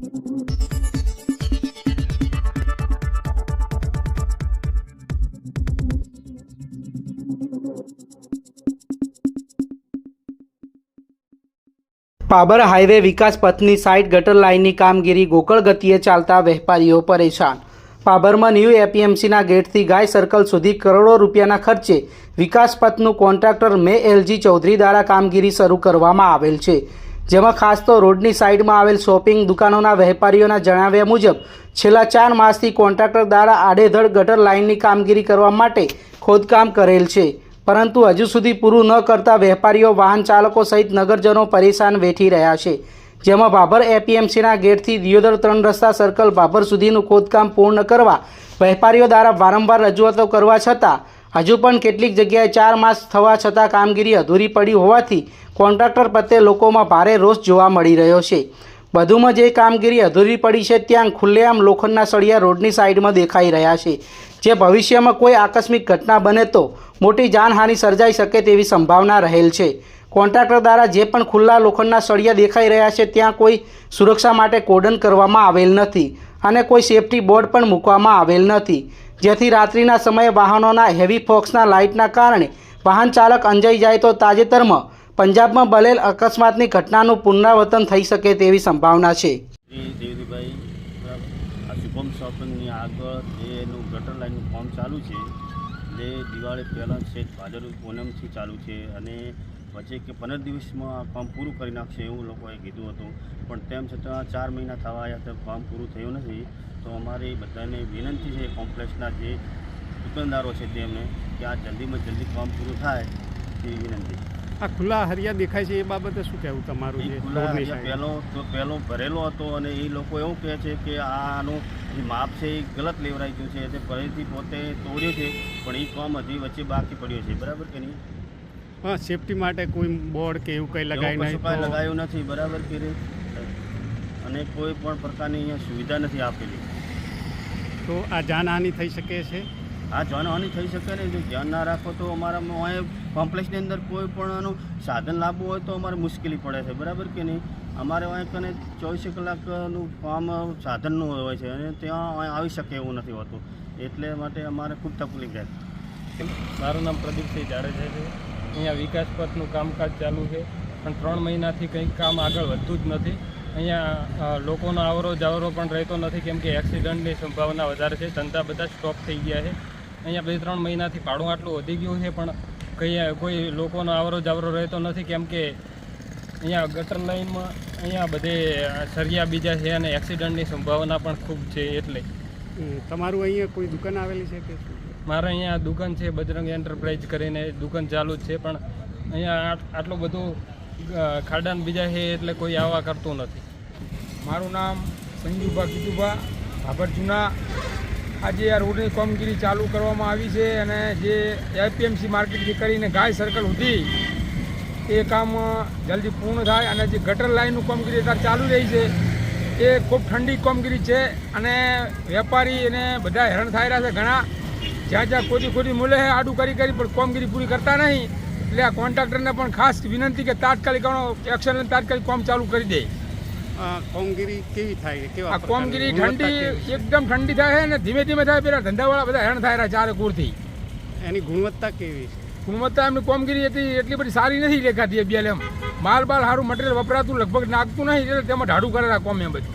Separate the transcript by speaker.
Speaker 1: પાબર highway વિકાસ પથની side ગટર લાઇનની કામગીરી ગોકળ ગતિએ ચાલતા વેપારીઓ પરેશાન। પાબરમાં ન્યૂ એપીએમસીના ગેટથી ગાય સર્કલ સુધી કરોડો રૂપિયાના ખર્ચે વિકાસ પથનું કોન્ટ્રાક્ટર મે એલજી ચૌધરી દ્વારા કામગીરી શરૂ કરવામાં આવેલ છે, જેમાં ખાસ તો રોડની સાઇડમાં આવેલ શોપિંગ દુકાનોના વેપારીઓના જણાવ્યા મુજબ છેલ્લા 4 માસથી કોન્ટ્રાક્ટર દ્વારા આડેધડ ગટર લાઇનની કામગીરી કરવા માટે ખોદકામ કરેલ છે, પરંતુ હજુ સુધી પૂરું ન કરતા વેપારીઓ વાહન ચાલકો સહિત નગરજનો પરેશાન વેઠી રહ્યા છે। જેમાં ભાભર એપીએમસીના ગેટથી દિયોદર 3 રસ્તા સર્કલ ભાભર સુધીનું ખોદકામ પૂર્ણ કરવા વેપારીઓ દ્વારા વારંવાર રજૂઆતો કરવા છતાં હજુ પણ કેટલીક જગ્યાએ 4 માસ થવા છતાં કામગીરી અધૂરી પડી હોવાથી કોન્ટ્રાક્ટર પ્રત્યે લોકોમાં ભારે રોષ જોવા મળી રહ્યો છે। વધુમાં જે કામગીરી અધૂરી પડી છે ત્યાં ખુલ્લેઆમ લોખંડના સળિયા રોડની સાઇડમાં દેખાઈ રહ્યા છે, જે ભવિષ્યમાં કોઈ આકસ્મિક ઘટના બને તો મોટી જાનહાનિ સર્જાઈ શકે તેવી સંભાવના રહેલ છે। કોન્ટ્રાક્ટર દ્વારા જે પણ ખુલ્લા લોખંડના સળિયા દેખાઈ રહ્યા છે ત્યાં કોઈ સુરક્ષા માટે કોર્ડન કરવામાં આવેલ નથી અને કોઈ સેફટી બોર્ડ પણ મૂકવામાં આવેલ નથી, જેથી રાત્રિના સમયે વાહનોના હેવી ફોક્સના લાઇટના કારણે વાહન ચાલક અંજાઈ જાય તો તાજેતરમાં પંજાબમાં બનેલ અકસ્માતની ઘટનાનું પુનરાવર્તન થઈ શકે તેવી સંભાવના છે।
Speaker 2: દેવજીભાઈ શુભમ શોપિંગની આગળ જેનું ગટર લાઇનનું કામ ચાલુ છે, જે દિવાળી પહેલાં છે ભાદરવી પૂનમથી ચાલુ છે અને વચ્ચે કે 15 દિવસમાં કામ પૂરું કરી નાખશે એવું લોકોએ કીધું હતું, પણ તેમ છતાં 4 મહિના થવા આવ્યા તો કામ પૂરું થયું નથી। તો અમારી બધાને વિનંતી છે, કોમ્પ્લેક્સના જે દુકાનદારો છે તેમને કે આ જલ્દીમાં જલ્દી કામ પૂરું થાય તેવી વિનંતી।
Speaker 3: આ ખુલ્લા હરિયા દેખાય છે એ બાબતે શું કહેવું તમારું?
Speaker 2: એ ખુલ્લા હરિયા પહેલો ભરેલો હતો અને એ લોકો એવું કહે છે કે આનું જે માપ છે એ ગલત લેવરાઈ ગયું છે, તે ફરીથી પોતે તોડ્યું છે, પણ એ કામ હજી વચ્ચે બાકી પડ્યો છે, બરાબર કે નહીં?
Speaker 3: હા, સેફટી માટે કોઈ બોર્ડ કે એવું કંઈ
Speaker 2: લગાવ્યું નથી, બરાબર કે અને કોઈ પણ પ્રકારની અહીંયા સુવિધા નથી આપેલી,
Speaker 3: તો આ જાનહાનિ થઈ શકે છે।
Speaker 2: આ જાનહાનિ થઈ શકે ને, જો ધ્યાન ના રાખો તો અમારામાં અહીંયા કોમ્પ્લેક્સની અંદર કોઈ પણ સાધન લાવવું હોય તો અમારે મુશ્કેલી પડે છે, બરાબર કે નહીં? અમારે અહીં કને 24 કલાકનું કામ સાધનનું હોય છે અને ત્યાં આવી શકે એવું નથી હોતું, એટલે માટે અમારે ખૂબ તકલીફ રહે।
Speaker 4: મારું નામ પ્રદીપસિંહ જાડેજા છે। અહીંયા વિકાસ પથનું કામકાજ ચાલુ છે, પણ 3 મહિનાથી કંઈક કામ આગળ વધતું જ નથી। અહીંયા લોકોનો આવરો જાવરો પણ રહેતો નથી, કેમ કે એક્સિડન્ટની સંભાવના વધારે છે, ધંધા બધા સ્ટોપ થઈ ગયા છે। અહીંયા 2-3 મહિનાથી ભાડું આટલું વધી ગયું છે, પણ કોઈ લોકોનો આવરો જાવરો રહેતો નથી, કેમ કે અહીંયા ગટર લાઇનમાં અહીંયા બધે સરિયા બીજા છે અને એક્સિડન્ટની સંભાવના પણ ખૂબ છે। એટલે
Speaker 3: તમારું અહીંયા કોઈ દુકાન આવેલી છે કે?
Speaker 4: મારે અહીંયા દુકાન છે, બજરંગ એન્ટરપ્રાઇઝ કરીને દુકાન ચાલુ જ છે, પણ અહીંયા આટલું બધું ખાડાન બીજા છે એટલે કોઈ આવવા કરતું નથી।
Speaker 5: મારું નામ સંજુભા કીધુભા ભાભર જૂના। આજે આ રોડની કામગીરી ચાલુ કરવામાં આવી છે અને જે એપીએમસી માર્કેટથી કરીને ગાય સર્કલ સુધી એ કામ જલ્દી પૂર્ણ થાય અને જે ગટર લાઇનનું કામગીરી અત્યારે ચાલુ રહી છે એ ખૂબ ઠંડી કામગીરી છે અને વેપારી અને બધા હેરાન થઈ રહ્યા છે ઘણા, જ્યાં ખોટી મૂલ્ય છે આડું કરી પણ કામગીરી પૂરી કરતા નહીં, એટલે આ કોન્ટ્રાક્ટરને પણ ખાસ વિનંતી કે તાત્કાલિક એક્શન લઈને તાત્કાલિક કામ ચાલુ કરી દે।
Speaker 3: કામગીરી કેવી થાય?
Speaker 5: આ કામગીરી ઠંડી એકદમ ઠંડી થાય છે અને ધીમે ધીમે થાય, પેલા ધંધાવાળા બધા હેરાન થાય રહ્યા ચારે કોરથી।
Speaker 3: એની ગુણવત્તા કેવી છે?
Speaker 5: ગુણવત્તા એમની કામગીરી એટલી બધી સારી નથી દેખાતી, એમ માલ સારું મટીરિયલ વપરાતું લગભગ નાખતું નહીં, એટલે તેમાં ઢાળું કરેલા કોમ એમ બધું।